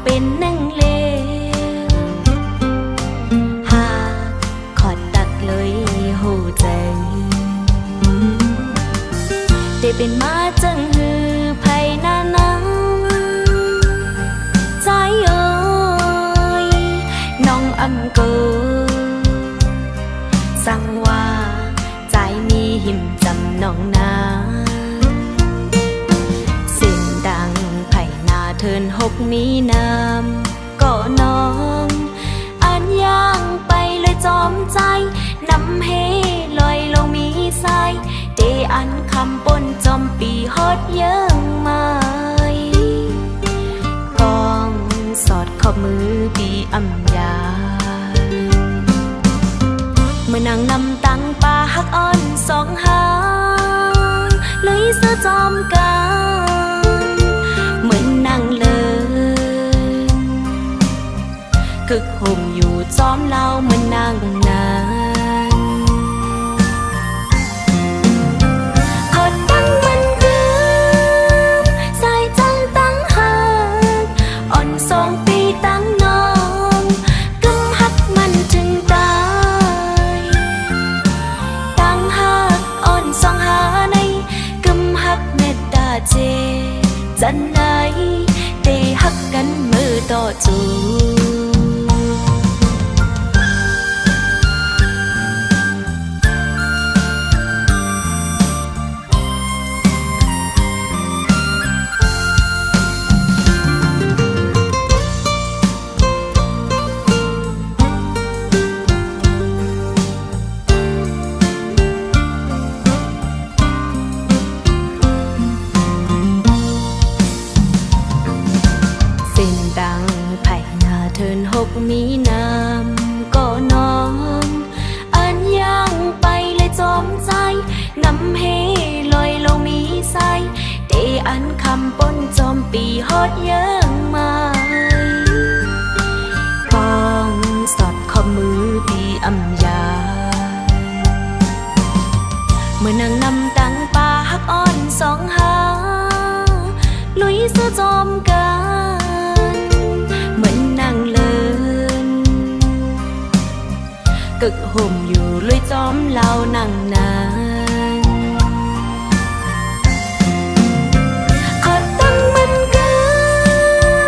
เป็นนั่งเลวหากขอดตักเลยหูใจได้เป็นมาจังหือไผ่นานาใจเอ้ยน้องอำเกอสั่งว่าใจมีหิมจำน้องนาสิ่งดังไผ่นาเทินหกมีน้ำก็น้องอันย่างไปเลยจอมใจนำเฮลอยลงมีสายเดอันคำปนจอมปีฮอดเยิ่งไม้กองสอดขอบมือปีอำยาเมื่อนางนำตังปลาฮักอ่อนสองหางเลยเสื้อจอมกันเหมือนนางเลินกึกห่มอยู่จอมเล่าเหมือนนางนานขอตั้งมันคืนใส่จังตั้งหากอ่อนสองปีตั้งน้องกำฮักมันถึงตายตั้งหักอ่อนสองหาในกำฮักเมตตาเจจันไหนได้ฮักกันมือต่อจูมีน้ำก็น้องอันย่างไปเลยจอมใจนำเฮลอยลงมีสายเดอันคำปนจอมปีฮอดเยิ่งไม้กองสอดขอบมือปีอำยาเมื่อนางนำตังปลาฮักอ่อนสองหาลุยเสื้อจอมกันเหมือนนางเลิกึกห่มอยู่ลุยจอมเล่านั่งนานขอตั้งมันคื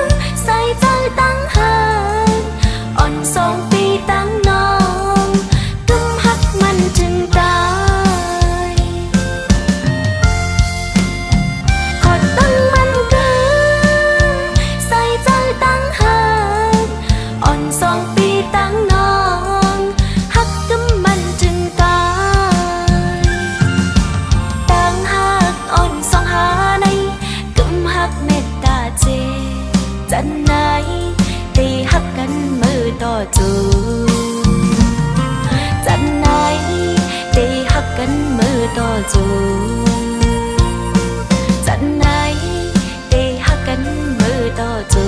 นใส่ใจตั้งหากอ่อนสองปีตั้งน้องกำฮักมันถึงตายขอตั้งมันคืนใส่ใจตั้งหากอ่อนสองปีตั้งน้องมันถึงตายตั้งหักอ่อนสองหาในกำหักเมตตาเจจันไหนได้ฮักกันมือต่อจูจันไหนได้ฮักกันมือต่อจูจันไหนได้ฮักกันมือต่อจู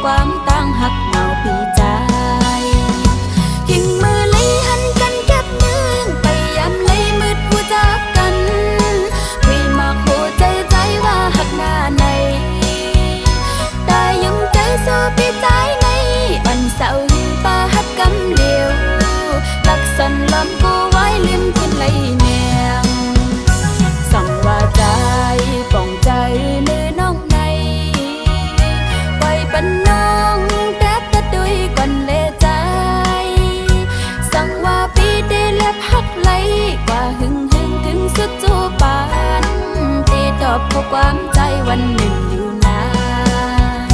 ความตั้งหักเมาปีใจยิงมือเลยหันกันเก็บมือไปยำเลยมืดผู้จักกันคุยมาโคใจใจว่าหักหน้าในแต่ยังใจสู้ปีใจในวันเสาร์ปาหักกำเดียวหลักสันลำกูไว้ลืม ความใจวันหนึ่งอยู่นาน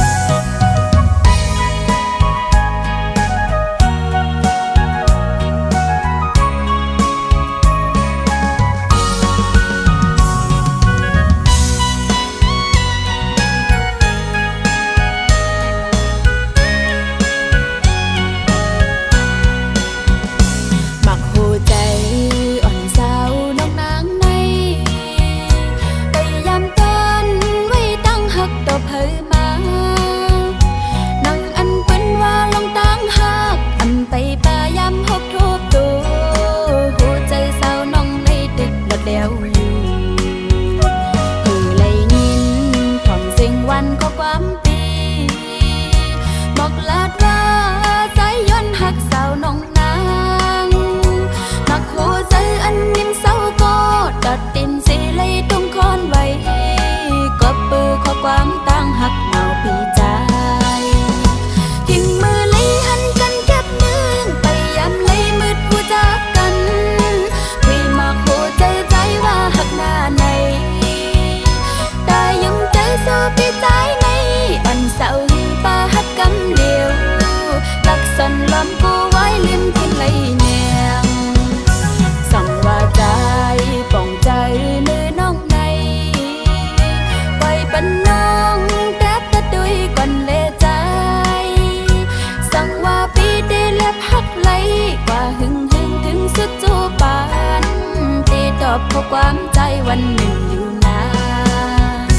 ความตั้งหักเมาปีใจทิ้งมือเลยหันกันเก็บเนื้อไปยำเลยมืดผู้จากกันคุยมาโคใจใจว่าหักหน้าในแต่ยังใจสู้ปีใจในอันเศร้าหิงป่าหักกำเดียวตักสันลำกูไว้ลิ้มกินเลยแนงสั่งว่าใจป่องใจเนื้อน้องในไว้ปันน้องแต่ตะดุยก่อนเลใจสั่งว่าปีเดเล็บหักไหลกว่าหึงถึงสุดจูปานตีตอบข้อความใจวันหนึ่งอยู่นาน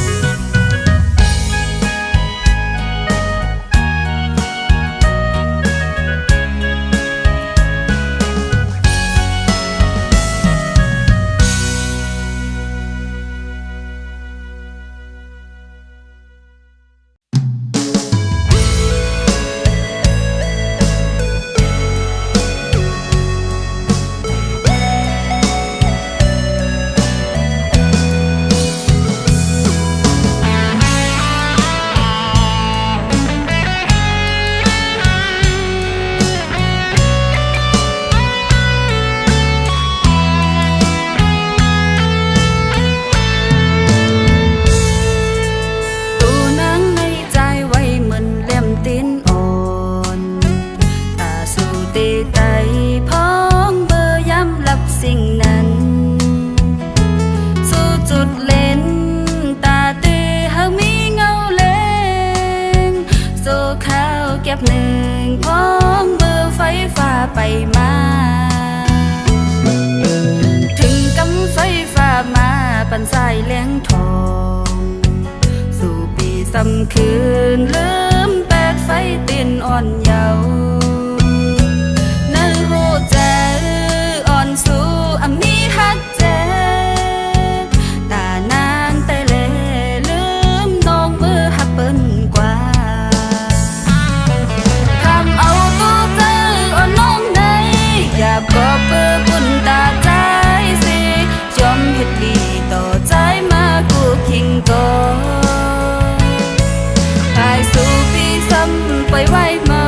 เก็บหนึ่งพ้องเบอร์ไฟฟ้าไปมาถึงกำไฟฟ้ามาปันสายแหลงทองสู่ปีซ้ำคืนลืมแปดไฟเต้นอ่อนเยาว์ในโหใจอ่อนสู่อันนี้ฮักเจ็บตานางแต่เล่ลืมน้องเบอร์ฮักเปิ้นกว่าอย่าบอกเบอร์บุญตาใจสิยอมเฮ็ดดีต่อใจมากูคิงก่อนหายสู่ปีซ้ำไปไว้เมา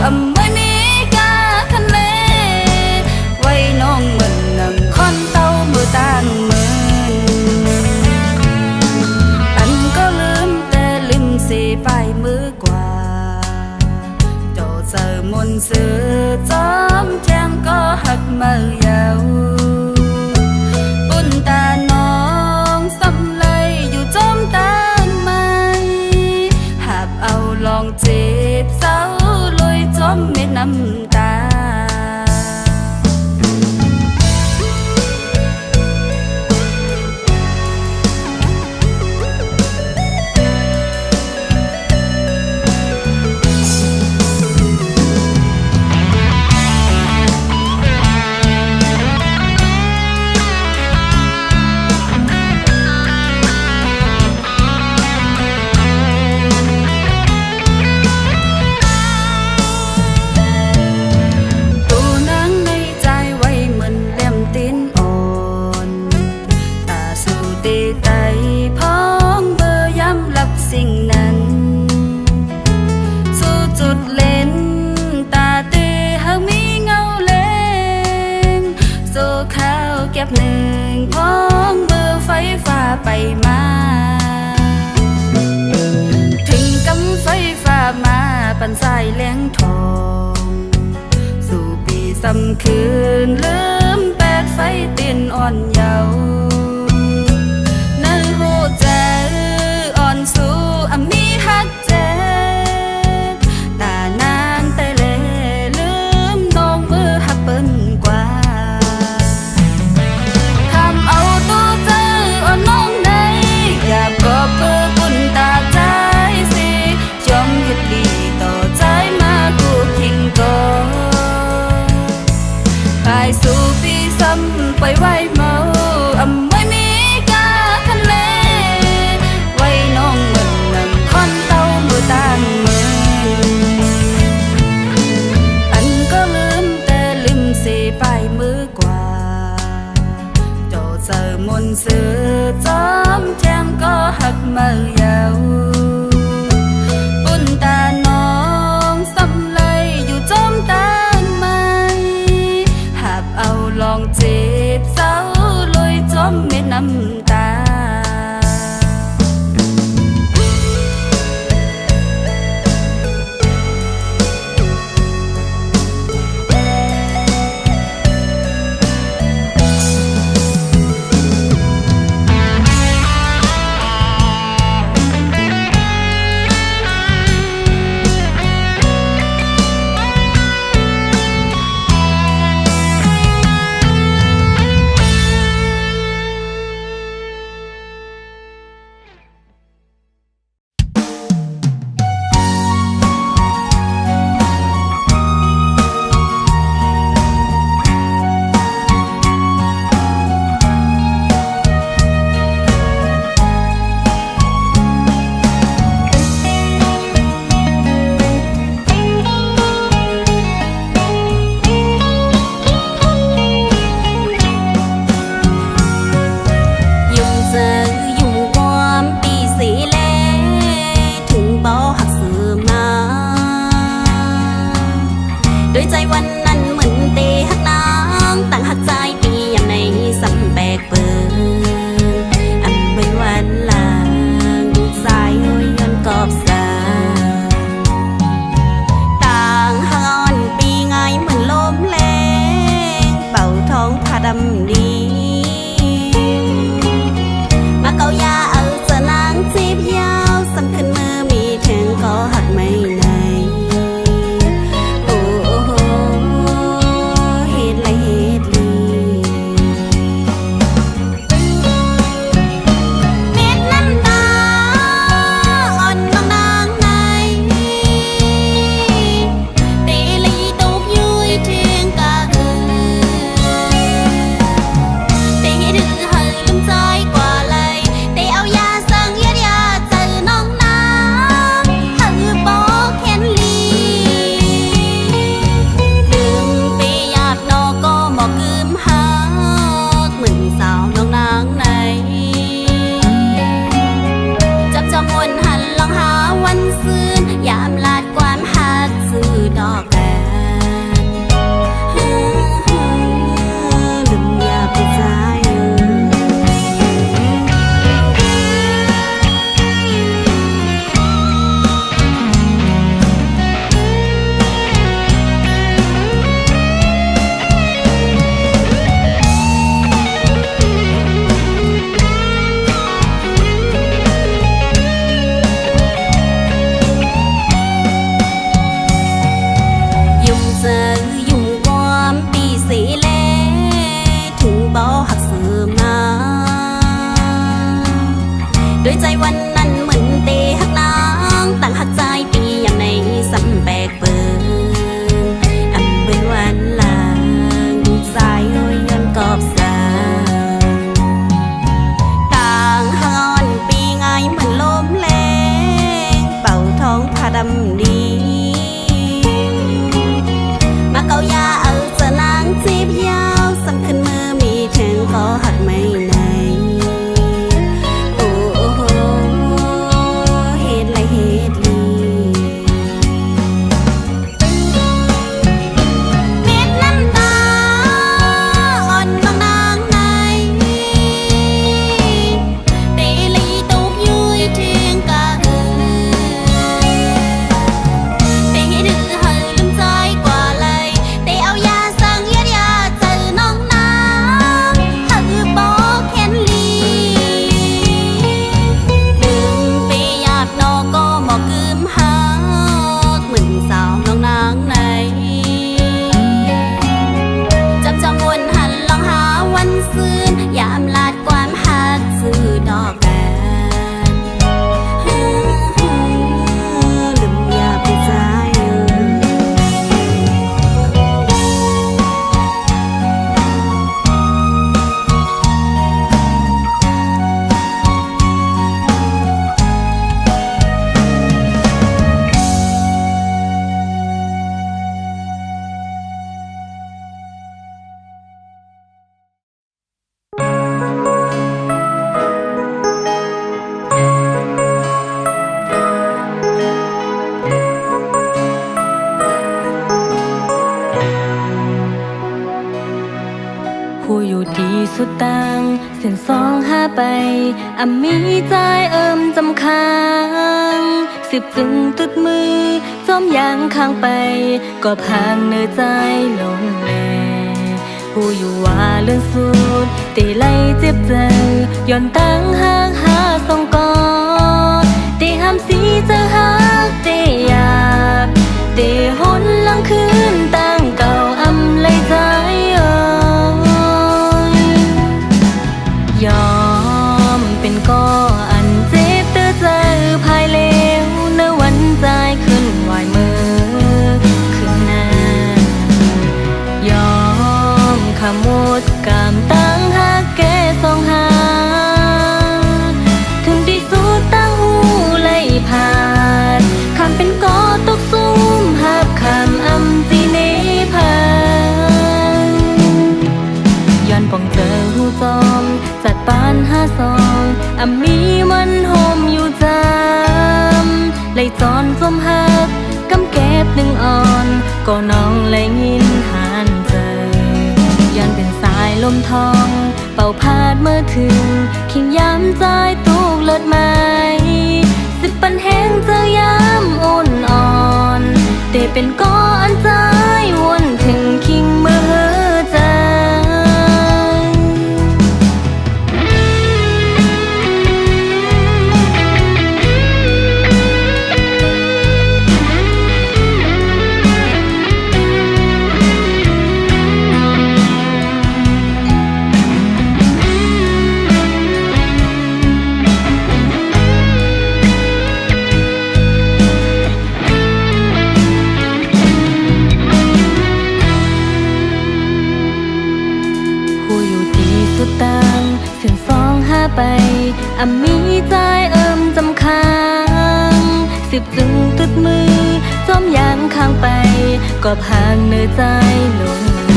อำไม่มีกาคันเลไว้น้องเหมือนนำคอนเต้ามือตานมืออันก็ลืมแต่ลืมสิไปมือกว่าโจเจอมนต์ซื้อจอมแจ้งก็หักเมื่อยาวปุ่นตาน้องซ้ำเลยอยู่จมตางไม่หากเอาลองเจ็บเศร้าลอยจมเม็ดน้ำตาเก็บหนึ่งพ้องเบอร์ไฟฟ้าไปมา ปันสายแหลงทองสู่ปีสำคืนลืมแปดไฟเต้นอ่อนเยาว์นั่นหูใจอ่อนสู่อมีฮักเจตานางแต่เลลืมน้องมือหักเปิ้นกว่าทำเอาตัวเจออ่อนน้องในอยากกอบเบอร์บุญตาใจสิยอมเฮ็ดดีต่อใจมากูคิงก่อนไปสู่ปีซ้ำไปไว้เมาไม่มีกาคันเลไว้น้องเหมือนนั่งคอนเต้ามือต่างมืออันก็ลืมแต่ลืมเสียไปมือกว่าโจเจอมนต์สื่อจอมแทงก็หักมือยาวปุ่นตาน้องซ้ำเลยอยู่จอมตางไม้หับเอาลองเจ็บเศร้าลอยจอมเม็ดน้ำตาด้วยใจวันนั้นเหมือนเตหักนางต่างหักใจปียามในสำแบกเปิงอันไว้วันลางสายห้อยย้อนกอบสาต่างหอนปีไงเหมือนลมแรงเป่าท้องผ้าดำดีมาเกายาเอาเจอนางจีบยาวสำขึ้นมือมีถึงก็หักไม่ไหนเ สุดต่างเส้นสองหาไปมีใจจำค้างสิบจึงตุดมือจอมยางข้างไปก็พังเนื้อใจลงแลผู้อยู่ว่าเรื่องสุดตีไล่เจ็บใจย้อนตั้งห่างหาสองกอตีห้ามสีเจอหักตีอยากตีหนหลังคืนตั้งเก่าเลยใจยอมเป็นก็อันเจ็บเตือใจภายเลวในวันใจขึ้นไหวมือขึ้นหน้ายอมขมดกามตั้งหาแก่สองหาถึงที่สุดตั้งหูไล่ผ่านคำเป็นก็ตกซุ่มหับคำจีเนพานย้อนป่องเจอหูจอมจัดปานหาซองมีมันโฮมอยู่จำเลยจอนจมหักกำเก็บหนึ่งอ่อนก็น้องเลยยินหานเจอย้อนเป็นสายลมทองเป่าพาดเมื่อถึงขิงย้ำใจตุกเลิศไม้สิบปันแห้งเจอย้ำอุ่นอ่อนเตเป็นก้อนใจวนถึงคิงเมื่อใจต่างเส้นสองหาไปมีใจจำค้างสิบจึงตุดมือจอมยางข้างไปก็พังเนื้อใจลงแล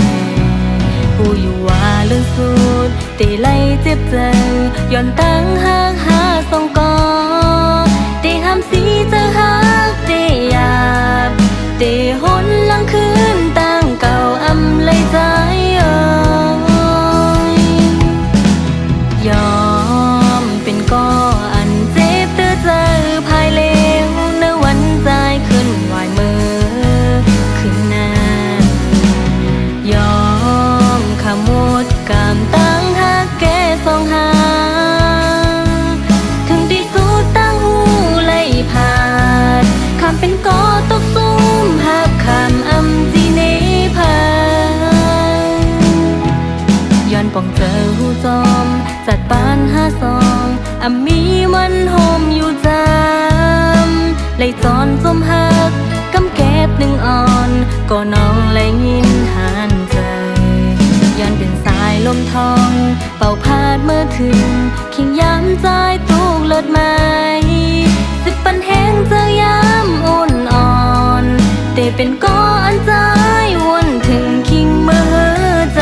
ผู้อยู่ว่าเรื่องสุดตีไล่เจ็บใจย้อนตั้งห่างหาสองกอตีห้ามสีเจอหักตีอยากตีหนหลังคืนตั้งเก่าเลยใจยอมเป็นก็อันเจ็บเตือใจภายเลวในวันใจขึ้นไหวมือขึ้นหน้ายอมขมดกามตั้งหาแก่สองหาถึงที่สุดตั้งหูไล่ผ่านคำเป็นก็ตกซุ่มหักคำจีเนพานย้อนป่องเจอหูจอมจัดปานหาซองมีมันโฮมอยู่จำเลยจอนจมหักกำเก็บหนึ่งอ่อนก็น้องเลยยินหานใจย้อนเป็นสายลมทองเป่าพาดเมื่อถึงขิงย้ำใจตุกเลิศไม้สิบปันแห้งเจอย้ำอุ่นอ่อนเตเป็นก้อนใจวนถึงคิงเมื่อใจ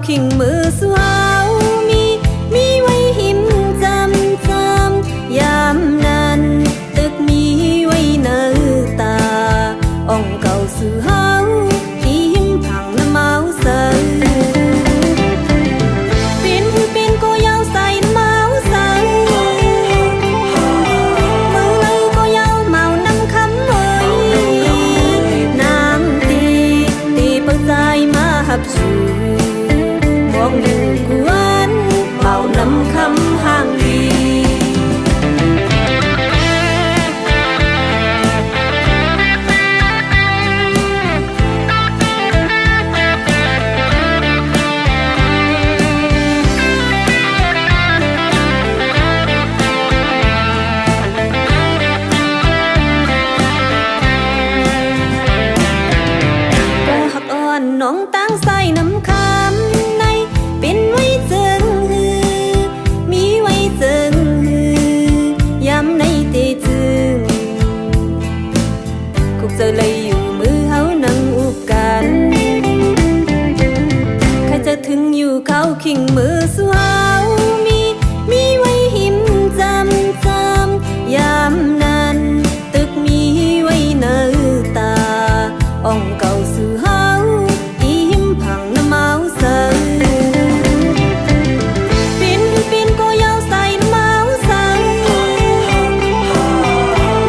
ขิงมือสวาวมีไว้หิมจำยามนั้นตึกมีไว้เนื้อตาอ่องเก่าสื่อเฮาที่หิมผังน้ำเมาเสือเป็นก็ยาวใส่เมาเสือมือก็ยาวเมาน้ำคำเอ่ยน้ำตีเปิดใจมาหับชูมองดูกวนเมาน้ำคำห่างดี มือสวาวมีไว้หิมจำยามนั้นตึกมีไว้เนื้อตาอ่องเก่าสื่อเฮาอีหิมผังน้ำเมาเสือปินก็ยาวใส่น้ำเมาเสือ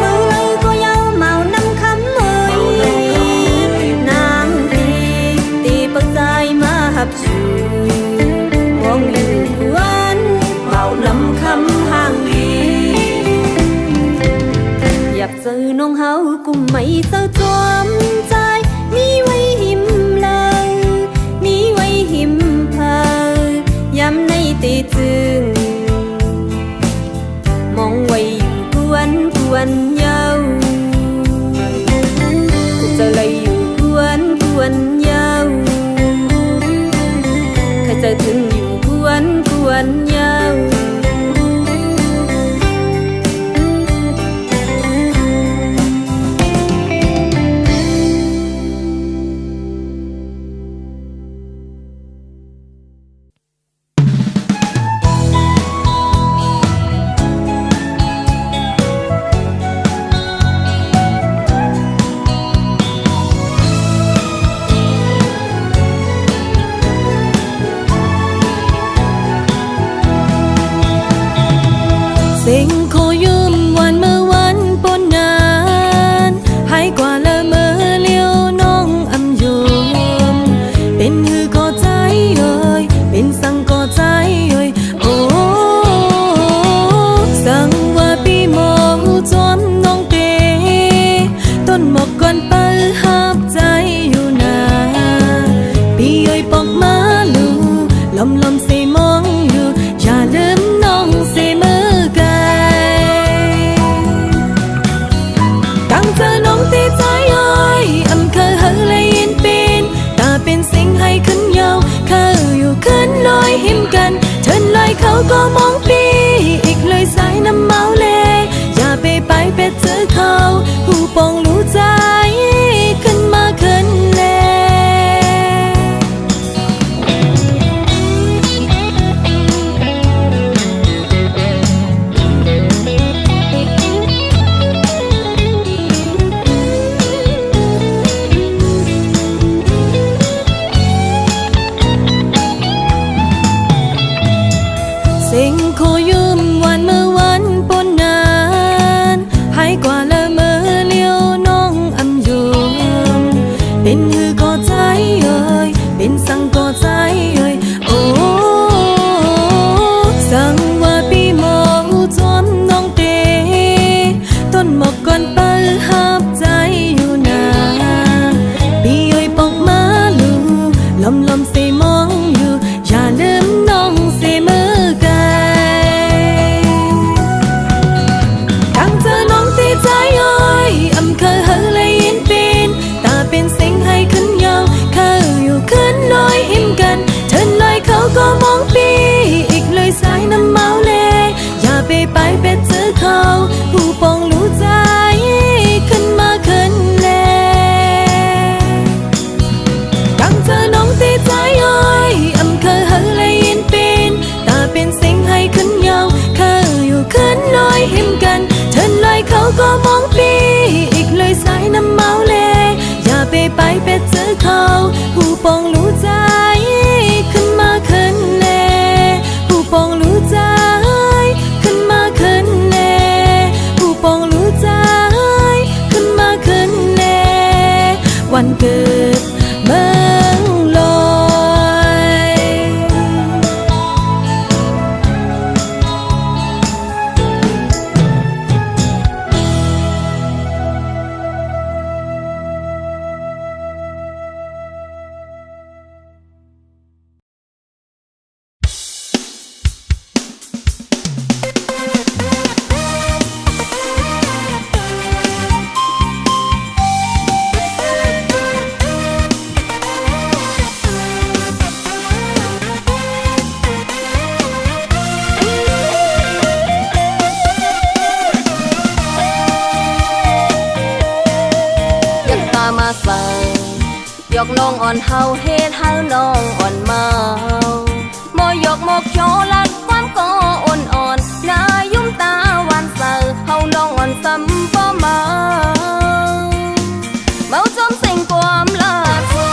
มือเลยก็ยาวเมาน้ำคำเมยนางตีปักใจมาหับชูมองอยู่วันเมาน้ำคำห่างดีอยากเจอน้องเฮากุมไม่เศร้าจอมใจมีไว้หิมเลยมีไว้หิมเพอยำในตีจึงมองไว้อยู่กวนเยาเจอเลยอยู่กวนเยาใครจะถึงอยู่กวนเยาเซ็งขอยืมวันเมื่อวันปนนานให้กว่าละเมื่อเลี้ยวน้องอำยมเป็นหือก็ใจเอ่ยเป็นสั่งก็ใจเอ่ยโอ้สั่งว่าปีโมจอมน้องเตต้นหมอกก่อนเปิ้ลหับใจอยู่นาปีเอ่ยปอกมาลูลมเสมองอยู่อย่าลืมน้องเสมอตั้งเธอน้องตีใจเอ้ยอำเคยเฮเลยยินเป็นตาเป็นสิ่งให้ขึ้นยาวเคยอยู่ขึ้นลอยหิมกันเชิญลอยเขาก็มองปีอีกเลยสายน้ำเมาเลยอย่าไปเป็ดเจอเขาผู้ปองรู้ใจขึ้นมาขึ้นแลเซ็งขอยืมวันเมื่อวันปนนานให้กว่าละเมื่อเลี้ยวน้องอำยมเป็นหือก็ใจเอ่ยเป็นสั่งก็ใจเอ่ยโอ้สั่งว่าปีโมจอมน้องเตต้นหมอกก่อนเปิ้ลหับใจอยู่นาปีเอ่ยปอกมาลูลมเสมองอยู่อย่าลืมน้องเสมอใจเอ้ยอำเคยเฮเลยยินเป็นตาเป็นสิ่งให้ขึ้นยาวเคยอยู่ขึ้นลอยหิมกันเชิญลอยเขาก็มองปีอีกเลยสายน้ำเมาเลยอย่าไปเป็ดเจอเขาผู้ปองรู้ใจขึ้นมาขึ้นแลตั้งเธอน้องตีใจเอ้ยอำเคยเฮเลยยินเป็นตาเป็นสิ่งให้ขึ้นยาวเคยอยู่ขึ้นลอยหิมกันเชิญลอยเขาก็มองปีอีกเลยสายน้ำเมาเลยอย่าไปเป็ดเจอเขาผู้ปองรู้ใจขึ้นมาขึ้นแลผู้ปองรู้ใจขึ้นมาขึ้นแลผู้ปองรู้ใจขึ้นมาขึ้นแลวันเกิดเมืองลอยยกน้องอ่อนเฮาเฮ็ดเฮาน้องอ่อนเมาบ่ยกม กโชลัดความก็อ่อนๆนายุ่มตาหวานเสอเฮาน้องอ่อนซ้ำบ่มาเมาจมเส้นความลาทู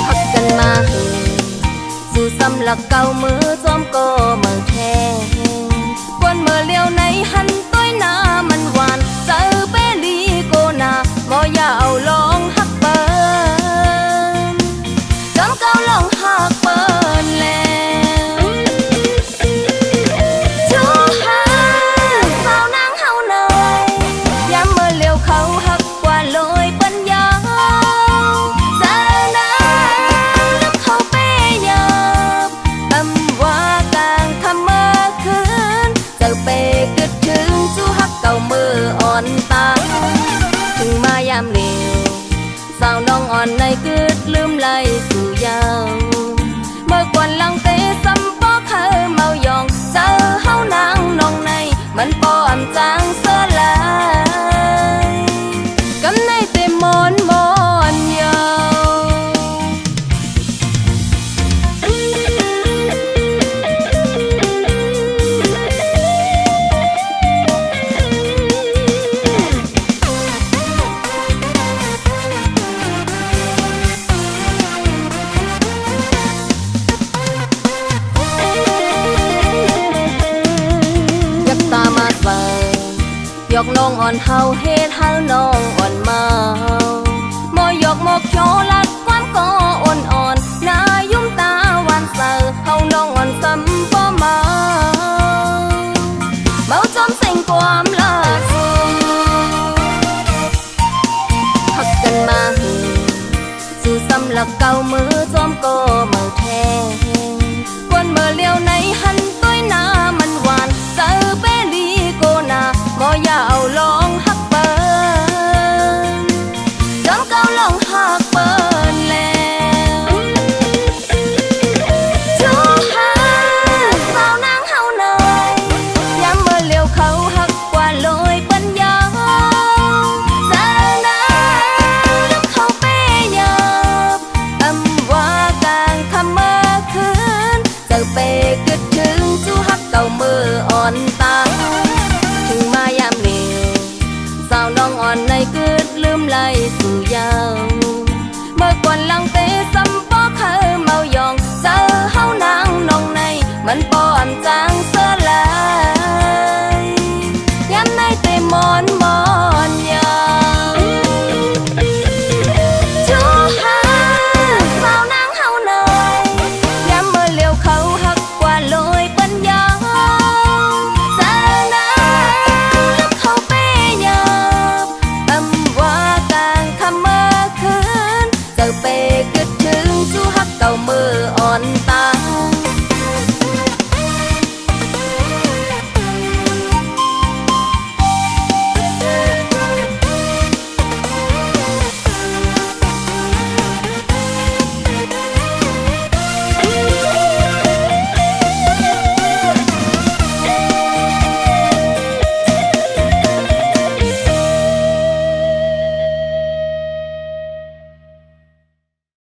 หักกันมาสู่ซ้ำหลักเก่ามือจอมก็เมื่อแทงกวนเมื่อเลี้ยวในหันต้อยหน้ามันหวานเจอเปลีโกนาบ่อย่าเอาลองหักเปิ้นจอมเก่าลองหักเปิ้นแล้วชูหาสาวนางเฮาเนยยามเมื่อเลี้ยวเขาหักกว่าลอยปัญญาเจอหน้าน้ำเขาเปยาบตำว่ากลางคำเมื่อคืนเจอเปกึดถึงจูหักเก่ามืออ่อนตาถึงมายามเหลวสาวน้องอ่อนในกึดลืมไหลสู่ยาวเมื่อกวนลังเตะซ้ำบ่เคยเมายองเจอเฮานางน้องในมันป้อมจางเสื้อลายกำในเตะมอนยาวยักตามาเสิร์ฟยกน้องอ่อนเฮาเฮ็ดเฮาน้องอ่อน